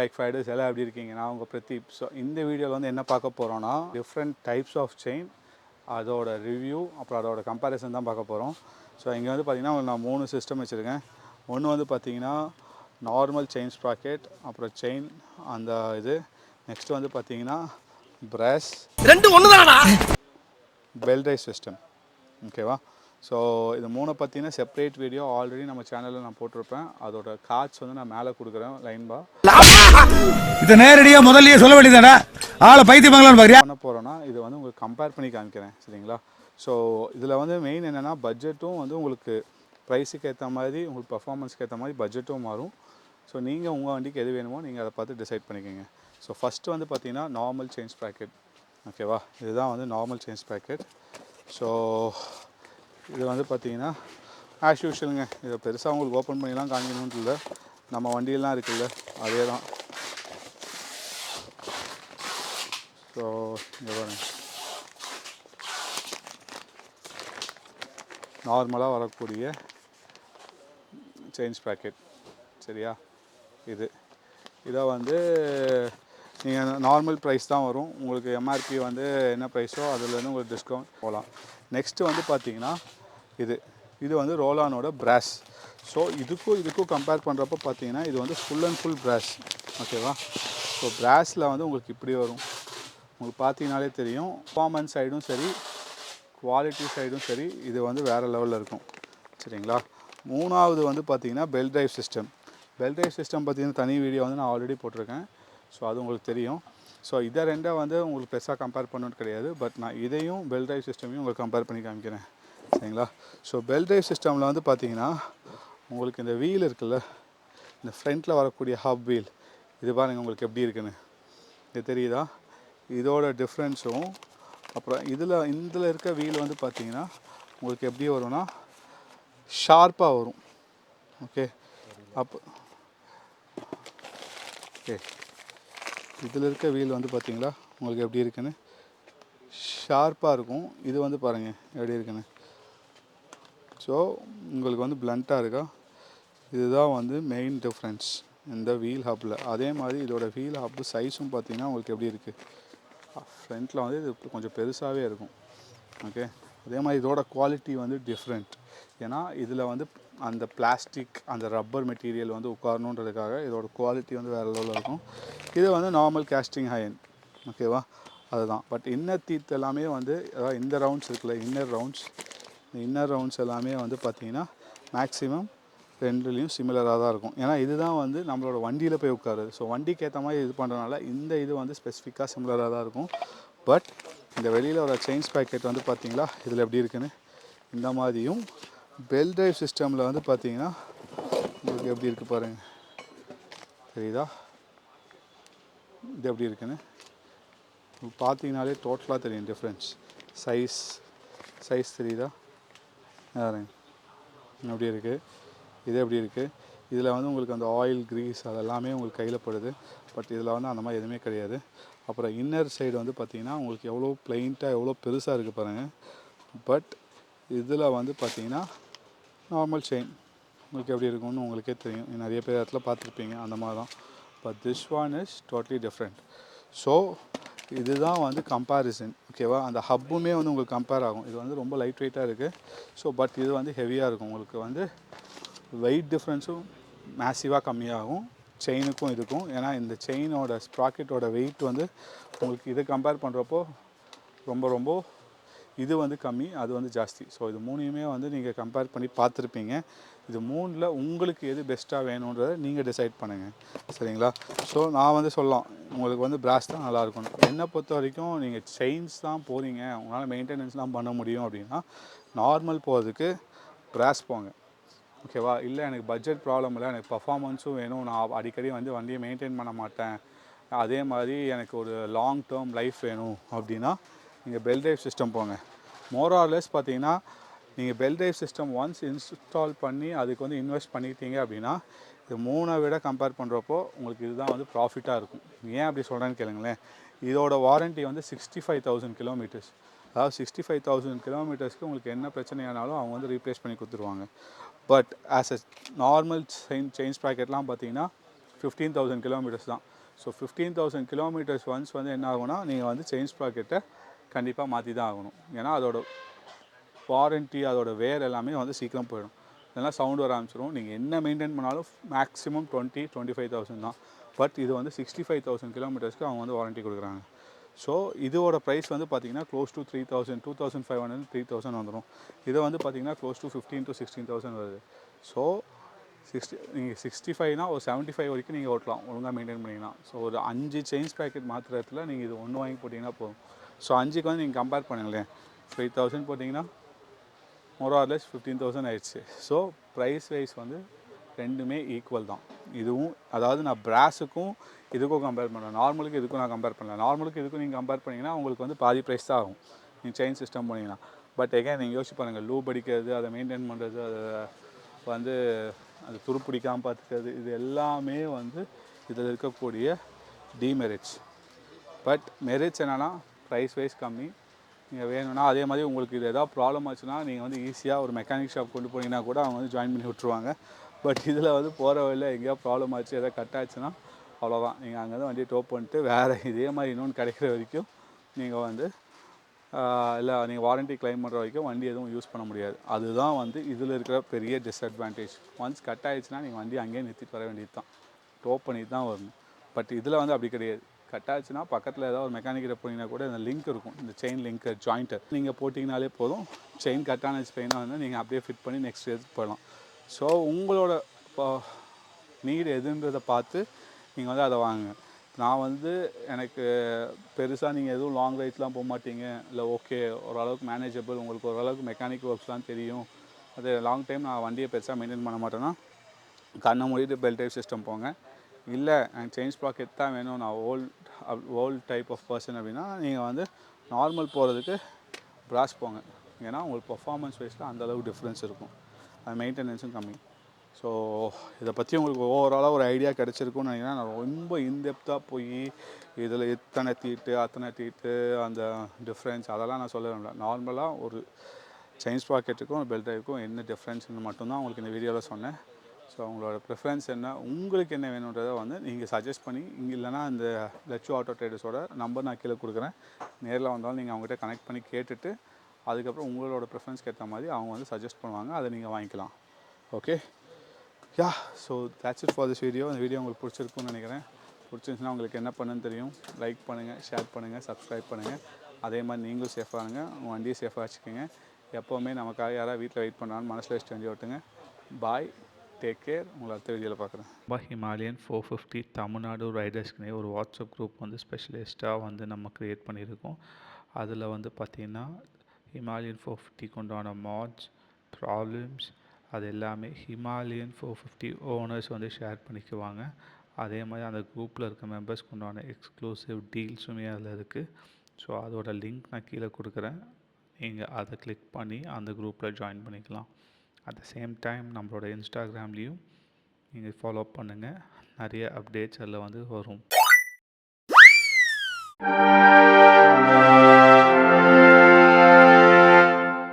Bike ஃபைடர்ஸ் எல்லாம் எப்படி இருக்கீங்க? நான் உங்கள் பிரதீப். ஸோ இந்த வீடியோவில் வந்து என்ன பார்க்க போகிறோன்னா டிஃப்ரெண்ட் டைப்ஸ் ஆஃப் செயின், அதோட ரிவ்யூ, அப்புறம் அதோட கம்பேரிசன் தான் பார்க்க போகிறோம். ஸோ இங்கே வந்து பார்த்திங்கன்னா நான் 3 சிஸ்டம் வச்சுருக்கேன். ஒன்று வந்து பார்த்திங்கன்னா நார்மல் செயின் ஸ்ப்ராக்கெட், அப்புறம் செயின் அந்த இது. நெக்ஸ்ட் வந்து பார்த்திங்கன்னா பிரஷ், ரெண்டு ஒன்று தானா, பெல்ட் ரைஸ் சிஸ்டம். ஓகேவா? ஸோ இது 3 பற்றின செப்பரேட் வீடியோ ஆல்ரெடி நம்ம சேனலில் நான் போட்டிருப்பேன். அதோட கார்ட்ஸ் வந்து நான் மேலே கொடுக்குறேன் லைன்பா. இதை நேரடியாக முதல்லயே சொல்ல வேண்டியதானே, ஆளை பைத்தியமாங்களான்னு பாக்குறியா? பண்ண போகிறோன்னா இது வந்து உங்களுக்கு கம்பேர் பண்ணி காமிக்கிறேன், சரிங்களா? ஸோ இதில் வந்து மெயின் என்னென்னா பட்ஜெட்டும் வந்து உங்களுக்கு ப்ரைஸுக்கு ஏற்ற மாதிரி, உங்களுக்கு பர்ஃபார்மன்ஸ்க்கு ஏற்ற மாதிரி பட்ஜெட்டும் மாறும். ஸோ நீங்கள் உங்கள் வண்டிக்கு எது வேணுமோ நீங்கள் அதை பார்த்து டிசைட் பண்ணிக்கோங்க. ஸோ ஃபஸ்ட்டு வந்து பார்த்திங்கன்னா நார்மல் செயின் ஸ்ப்ராக்கெட். ஓகேவா? இதுதான் வந்து நார்மல் செயின் ஸ்ப்ராக்கெட். ஸோ இது வந்து பார்த்திங்கன்னா ஆஸ் யூஷுவலுங்க. இதை பெருசாக உங்களுக்கு ஓப்பன் பண்ணிலாம் காமிக்கணுன்ட்டு இல்லை, நம்ம வண்டியெல்லாம் இருக்குல்ல அதே தான். ஸோ இங்கே பாருங்க, நார்மலாக வரக்கூடிய செயின் ஸ்ப்ராக்கெட், சரியா? இதை வந்து நீங்கள் நார்மல் ப்ரைஸ் தான் வரும். உங்களுக்கு எம்ஆர்பி வந்து என்ன ப்ரைஸோ அதுலேருந்து உங்களுக்கு டிஸ்கவுண்ட் போகலாம். நெக்ஸ்ட்டு வந்து பார்த்திங்கன்னா இது வந்து ரோலானோட பிரஷ். ஸோ இதுக்கும் கம்பேர் பண்ணுறப்போ பார்த்தீங்கன்னா இது வந்து ஃபுல் அண்ட் ஃபுல் பிரஷ். ஓகேவா? ஸோ பிரஷில் வந்து உங்களுக்கு இப்படி வரும். உங்களுக்கு பார்த்தீங்கனாலே தெரியும், பர்ஃபார்மன்ஸ் சைடும் சரி, குவாலிட்டி சைடும் சரி, இது வந்து வேறு லெவலில் இருக்கும், சரிங்களா? மூணாவது வந்து பார்த்திங்கன்னா belt drive system. Belt drive system பார்த்திங்கன்னா தனி வீடியோ வந்து நான் ஆல்ரெடி போட்டிருக்கேன். ஸோ அது உங்களுக்கு தெரியும். ஸோ இதை ரெண்டை வந்து உங்களுக்கு பெருசாக கம்பேர் பண்ணணுன்னு கிடையாது. பட் நான் இதையும் பெல்ட் ட்ரைவ் சிஸ்டமையும் உங்களுக்கு கம்பேர் பண்ணி காமிக்கிறேன், சரிங்களா? ஸோ பெல்ட் ட்ரைவ் சிஸ்டமில் வந்து பார்த்திங்கன்னா உங்களுக்கு இந்த வீல் இருக்குல்ல, இந்த ஃப்ரண்ட்டில் வரக்கூடிய ஹப் வீல், இது பாருங்கள் உங்களுக்கு எப்படி இருக்குன்னு. இது தெரியுதா? இதோட டிஃப்ரென்ஸும் அப்புறம் இதில் இருக்க வீல் வந்து பார்த்திங்கன்னா உங்களுக்கு எப்படி வரும்னா ஷார்ப்பாக வரும். ஓகே, இதில் இருக்க வீல் வந்து பார்த்திங்களா உங்களுக்கு எப்படி இருக்குன்னு ஷார்ப்பாக இருக்கும். இது வந்து பாருங்கள் எப்படி இருக்குன்னு. ஸோ உங்களுக்கு வந்து பிளண்ட்டாக இருக்கா? இதுதான் வந்து மெயின் டிஃப்ரென்ஸ் இந்த வீல் ஹப்பில். அதே மாதிரி இதோட வீல் ஹப்பு சைஸும் பார்த்திங்கன்னா உங்களுக்கு எப்படி இருக்குது, ஃப்ரண்ட்டில் வந்து இது கொஞ்சம் பெருசாகவே இருக்கும். ஓகே, அதே மாதிரி இதோட குவாலிட்டி வந்து டிஃப்ரெண்ட். ஏன்னா இதில் வந்து அந்த பிளாஸ்டிக், அந்த ரப்பர் மெட்டீரியல் வந்து உட்காரணுன்றதுக்காக இதோட குவாலிட்டி வந்து வேறு லெவலில் இருக்கும். இது வந்து நார்மல் கேஸ்டிங் அயர்ன். ஓகேவா? அதுதான். பட் இன்னர் டீத் எல்லாமே வந்து, அதாவது இந்த ரவுண்ட்ஸ் இருக்குல்ல, இன்னர் ரவுண்ட்ஸ் எல்லாமே வந்து பார்த்திங்கன்னா மேக்ஸிமம் ரெண்டுலேயும் சிமிலராக தான் இருக்கும். ஏன்னா இதுதான் வந்து நம்மளோட வண்டியில் போய் உட்காருது. ஸோ வண்டிக்கு ஏற்ற மாதிரி இது பண்ணுறதுனால இது வந்து ஸ்பெசிஃபிக்காக சிமிலராக தான் இருக்கும். பட் இந்த வெளியில் வர செயின் ஸ்ப்ராக்கெட் வந்து பார்த்திங்களா இதில் எப்படி இருக்குன்னு, இந்த மாதிரியும் பெல்ட் ட்ரைவ் சிஸ்டமில் வந்து பார்த்திங்கன்னா உங்களுக்கு எப்படி இருக்குது பாருங்கள், தெரியுதா? இது எப்படி இருக்குன்னு பார்த்தீங்கனாலே டோட்டலாக தெரியும் டிஃப்ரென்ஸ். சைஸ் தெரியுதா? பாருங்க எப்படி இருக்குது, இது எப்படி இருக்குது. இதில் வந்து உங்களுக்கு அந்த ஆயில் க்ரீஸ் அதெல்லாமே உங்களுக்கு கையில் படுது. பட் இதில் வந்து அந்த மாதிரி எதுவுமே கிடையாது. அப்புறம் இன்னர் சைடு வந்து பார்த்திங்கன்னா உங்களுக்கு எவ்வளோ பிளைன்ட்டாக எவ்வளோ பெருசாக இருக்குது பாருங்கள். பட் இதில் வந்து பார்த்திங்கன்னா நார்மல் செயின் உங்களுக்கு எப்படி இருக்கும்னு உங்களுக்கே தெரியும், நிறைய பேர் இடத்துல பார்த்துருப்பீங்க அந்த மாதிரி தான். But this one is totally different. So இதுதான் வந்து கம்பேரிசன். ஓகேவா? அந்த ஹப்புமே வந்து உங்களுக்கு கம்பேர் ஆகும். இது வந்து ரொம்ப லைட் வெயிட்டாக இருக்குது. ஸோ பட் இது வந்து ஹெவியாக இருக்கும். உங்களுக்கு வந்து வெயிட் டிஃப்ரென்ஸும் மேசிவாக கம்மியாகும் செயினுக்கும் இதுக்கும். ஏன்னா இந்த செயினோட ஸ்ப்ராக்கெட்டோட வெயிட் வந்து உங்களுக்கு இதை கம்பேர் பண்ணுறப்போ ரொம்ப இது வந்து கம்மி, அது வந்து ஜாஸ்தி. ஸோ இது மூணையுமே வந்து நீங்கள் கம்பேர் பண்ணி பார்த்துருப்பீங்க. இது மூணில் உங்களுக்கு எது பெஸ்ட்டாக வேணுன்றதை நீங்கள் டிசைட் பண்ணுங்கள், சரிங்களா? ஸோ நான் வந்து சொல்லலாம், உங்களுக்கு வந்து பிராஸ் தான் நல்லாயிருக்கும். என்னை பொறுத்த வரைக்கும் நீங்கள் செயின்ஸ் தான் போகிறீங்க, உங்களால் மெயின்டெனன்ஸ்லாம் பண்ண முடியும் அப்படின்னா நார்மல் போகிறதுக்கு பிராஸ் போங்க. ஓகேவா? இல்லை எனக்கு பட்ஜெட் ப்ராப்ளம் இல்லை, எனக்கு பர்ஃபார்மன்ஸும் வேணும், நான் அடிக்கடி வந்து வண்டியை மெயின்டைன் பண்ண மாட்டேன், அதே மாதிரி எனக்கு ஒரு லாங் டேர்ம் லைஃப் வேணும் அப்படின்னா நீங்கள் பெல்ட் ட்ரைவ் சிஸ்டம் போங்க. மோர் ஆர் லெஸ் பார்த்தீங்கன்னா நீங்கள் belt drive system once install பண்ணி அதுக்கு வந்து இன்வெஸ்ட் பண்ணிட்டீங்க அப்படின்னா இது 3 விட கம்பேர் பண்ணுறப்போ உங்களுக்கு இதுதான் வந்து ப்ராஃபிட்டாக இருக்கும். ஏன் அப்படி சொல்கிறேன்னு கேளுங்களேன். இதோட வாரண்ட்டி வந்து 65,000 கிலோமீட்டர்ஸ். அதாவது 65,000 கிலோமீட்டர்ஸ்க்கு உங்களுக்கு என்ன பிரச்சனையானாலும் அவங்க வந்து ரீப்ளேஸ் பண்ணி கொடுத்துருவாங்க. But as a normal chain ஸ்ப்ராக்கெட்லாம் பார்த்தீங்கன்னா 15,000 கிலோமீட்டர்ஸ் தான். ஸோ 15,000 கிலோமீட்டர்ஸ் ஒன்ஸ் வந்து என்ன ஆகும்னா நீங்கள் வந்து செயின் ஸ்ப்ராக்கெட்டை கண்டிப்பாக மாற்றி தான் ஆகணும். ஏன்னா அதோட வாரண்ட்டி அதோட வேர் எல்லாமே வந்து சீக்கிரம் போயிடும், இல்லைனா சவுண்ட் வர ஆரம்பிச்சிடும். நீங்கள் என்ன மெயின்டைன் பண்ணாலும் மேக்ஸிமம் 25,000 தான். பட் இது வந்து 65,000 கிலோமீட்டர்ஸ்க்கு அவங்க வந்து வாரண்ட்டி கொடுக்குறாங்க. ஸோ இதோட ப்ரைஸ் வந்து பார்த்திங்கன்னா க்ளோஸ் டு 3,000, 2,500, 3,000 வந்துடும். இதை வந்து பார்த்திங்கன்னா க்ளோஸ் டு 15,000 to 16,000 வருது. ஸோ நீங்கள் 65னா ஒரு 75 வரைக்கும் நீங்கள் ஓட்டலாம் ஒழுங்காக மெயின்டைன் பண்ணிங்கன்னா. ஸோ ஒரு 5 செயின் ஸ்ப்ராக்கெட் மாற்றுறதுல நீங்கள் இது ஒன்று வாங்கி போட்டிங்கன்னா போதும். ஸோ 5க்கு வந்து நீங்கள் கம்பேர் பண்ணுங்களேன், 5,000 போட்டிங்கன்னா மோரார்லெஸ் 15,000 ஆயிடுச்சு. ஸோ ப்ரைஸ் வைஸ் வந்து ரெண்டுமே ஈக்குவல் தான். இதுவும் அதாவது நான் பிராஸுக்கும் இதுக்கும் கம்பேர் பண்ணுறேன், நார்மலுக்கு இதுக்கும் நான் கம்பேர் பண்ணல. நார்மலுக்கு இதுக்கும் நீங்கள் கம்பேர் பண்ணிங்கன்னா உங்களுக்கு வந்து பாதி ப்ரைஸ் தான் ஆகும் நீங்கள் செயின் சிஸ்டம் பண்ணிங்கன்னா. பட் எகைன் நீங்கள் யோசிச்சு பாருங்கள், லூப் அடிக்கிறது, அதை மெயின்டைன் பண்ணுறது, அதை வந்து அது துருப்பிடிக்காமல் பார்த்துக்கிறது, இது எல்லாமே வந்து இதில் இருக்கக்கூடிய டிமெரிட்ஸ். பட் மெரிட்ஸ் என்னென்னா ப்ரைஸ் வைஸ் கம்மி. நீங்கள் வேணும்னா அதே மாதிரி உங்களுக்கு இது எதாவது ப்ராப்ளம் ஆச்சுன்னா நீங்கள் வந்து ஈஸியாக ஒரு மெக்கானிக் ஷாப் கொண்டு போனீங்கன்னா கூட அவங்க வந்து ஜாயின் பண்ணி விட்ருவாங்க. பட் இதில் வந்து போகிற வழியில் எங்கேயா ப்ராப்ளம் ஆச்சு, எதாவது கட் ஆச்சுன்னா அவ்வளோதான், நீங்கள் அங்கேருந்து வண்டியை டோ பண்ணிட்டு வேறு இதே மாதிரி இன்னொன்று கிடைக்கிற வரைக்கும் நீங்கள் வந்து இல்லை நீங்கள் வாரண்ட்டி கிளைம் பண்ணுற வரைக்கும் வண்டி எதுவும் யூஸ் பண்ண முடியாது. அதுதான் வந்து இதில் இருக்கிற பெரிய டிஸ்அட்வான்டேஜ். ஒன்ஸ் கட் ஆகிடுச்சுன்னா நீங்கள் வண்டி அங்கேயே நிறுத்திட்டு வர வேண்டியது தான், டோ பண்ணிட்டு தான் வரணும். பட் இதில் வந்து அப்படி கிடையாது. கட் ஆச்சுன்னா பக்கத்தில் ஏதாவது ஒரு மெக்கானிக்கிட்ட போனீங்கன்னா கூட இந்த லிங்க் இருக்கும், இந்த செயின் லிங்க்கு ஜாயிண்ட்டு நீங்கள் போட்டிங்கனாலே போதும். செயின் கட்டான செயினாக வந்து நீங்கள் அப்படியே ஃபிட் பண்ணி நெக்ஸ்ட் எடுத்துகிட்டு போயிடலாம். ஸோ உங்களோட நீடு எதுன்றதை பார்த்து நீங்கள் வந்து அதை வாங்குங்க. நான் வந்து எனக்கு பெருசாக நீங்கள் எதுவும் லாங் ரைட்ஸ்லாம் போக மாட்டீங்க, இல்லை ஓகே ஓரளவுக்கு மேனேஜபிள், உங்களுக்கு ஓரளவுக்கு மெக்கானிக் ஒர்க்ஸ்லாம் தெரியும், அது லாங் டைம் நான் வண்டியை பெருசாக மெயின்டைன் பண்ண மாட்டேன்னா கண்ணை மூடிட்டு பெல்ட் டைப் சிஸ்டம் போங்க. இல்லை எனக்கு செயின் ஸ்ப்ராக்கெட் தான் வேணும், நான் ஓல்ட் டைப் ஆஃப் பர்சன் அப்படின்னா நீங்கள் வந்து நார்மல் போகிறதுக்கு பிராஸ் போங்க. ஏன்னா உங்களுக்கு பர்ஃபார்மன்ஸ் வைஸில் அந்தளவுக்கு டிஃப்ரென்ஸ் இருக்கும், அது மெயின்டெனன்ஸும் கம்மி. ஸோ இதை பற்றி உங்களுக்கு ஓவராலாக ஒரு ஐடியா கிடச்சிருக்குன்னு நினைக்கிறேன். நான் ரொம்ப இன்டெப்த்தாக போய் இதில் இத்தனை தீட்டு அத்தனை தீட்டு அந்த டிஃப்ரென்ஸ் அதெல்லாம் நான் சொல்ல வேண்டாம். நார்மலாக ஒரு செயின் ஸ்ப்ராக்கெட்டுக்கும் பெல்ட் டைப்புக்கும் என்ன டிஃப்ரென்ஸ்னு மட்டும்தான் உங்களுக்கு இந்த வீடியோவில் சொன்னேன். ஸோ உங்களோட ப்ரிஃபரன்ஸ் என்ன, உங்களுக்கு என்ன வேணுன்றதை வந்து நீங்கள் சஜஸ்ட் பண்ணி, இங்கே இல்லைனா இந்த லட்சு ஆட்டோ ட்ரேடர்ஸோட நம்பர் நான் கீழே கொடுக்குறேன், நேரில் வந்தாலும் நீங்கள் அவங்ககிட்ட கனெக்ட் பண்ணி கேட்டுட்டு அதுக்கப்புறம் உங்களோட ப்ரிஃபரன்ஸ்க்கு ஏற்ற மாதிரி அவங்க வந்து சஜஸ்ட் பண்ணுவாங்க, அதை நீங்கள் வாங்கிக்கலாம். Okay, yeah, so that's it for this video. இந்த வீடியோ உங்களுக்கு பிடிச்சிருக்குன்னு நினைக்கிறேன். பிடிச்சிருந்துச்சுன்னா உங்களுக்கு என்ன பண்ணுன்னு தெரியும், லைக் பண்ணுங்கள், ஷேர் பண்ணுங்கள், சப்ஸ்கிரைப் பண்ணுங்கள். அதே மாதிரி நீங்களும் சேஃபாக இருங்க, உங்கள் வண்டியை சேஃபாக வச்சுக்கோங்க. எப்போவுமே நமக்காக யாராவது வீட்டில் வெயிட் பண்ணாலும் மனசில் வச்சுட்டு வண்டி ஓட்டுங்க. பாய், டேக் கேர். உங்களை அடுத்த வீடியோவில் பார்க்குறேன். ஹிமாலயன் 450 தமிழ்நாடு ரைடர்ஸ்க்குனே ஒரு வாட்ஸ்அப் குரூப் வந்து ஸ்பெஷலிஸ்ட்டாக வந்து நம்ம க்ரியேட் பண்ணியிருக்கோம். அதில் வந்து பார்த்திங்கன்னா ஹிமாலயன் 450 உண்டான மாட்ஸ், ப்ராப்ளம்ஸ், அது எல்லாமே ஹிமாலயன் 450 ஓனர்ஸ் வந்து ஷேர் பண்ணிக்குவாங்க. அதே மாதிரி அந்த குரூப்பில் இருக்க மெம்பர்ஸ்க்கு உண்டான எக்ஸ்க்ளூசிவ் டீல்ஸுமே அதில் இருக்குது. ஸோ அதோட லிங்க் நான் கீழே கொடுக்குறேன், நீங்கள் அதை கிளிக் பண்ணி அந்த குரூப்பில் ஜாயின் பண்ணிக்கலாம். அட் த சேம் டைம் நம்மளோட இன்ஸ்டாகிராம்லேயும் நீங்கள் ஃபாலோ பண்ணுங்கள், நிறைய அப்டேட்ஸ் அதில் வந்து வரும்.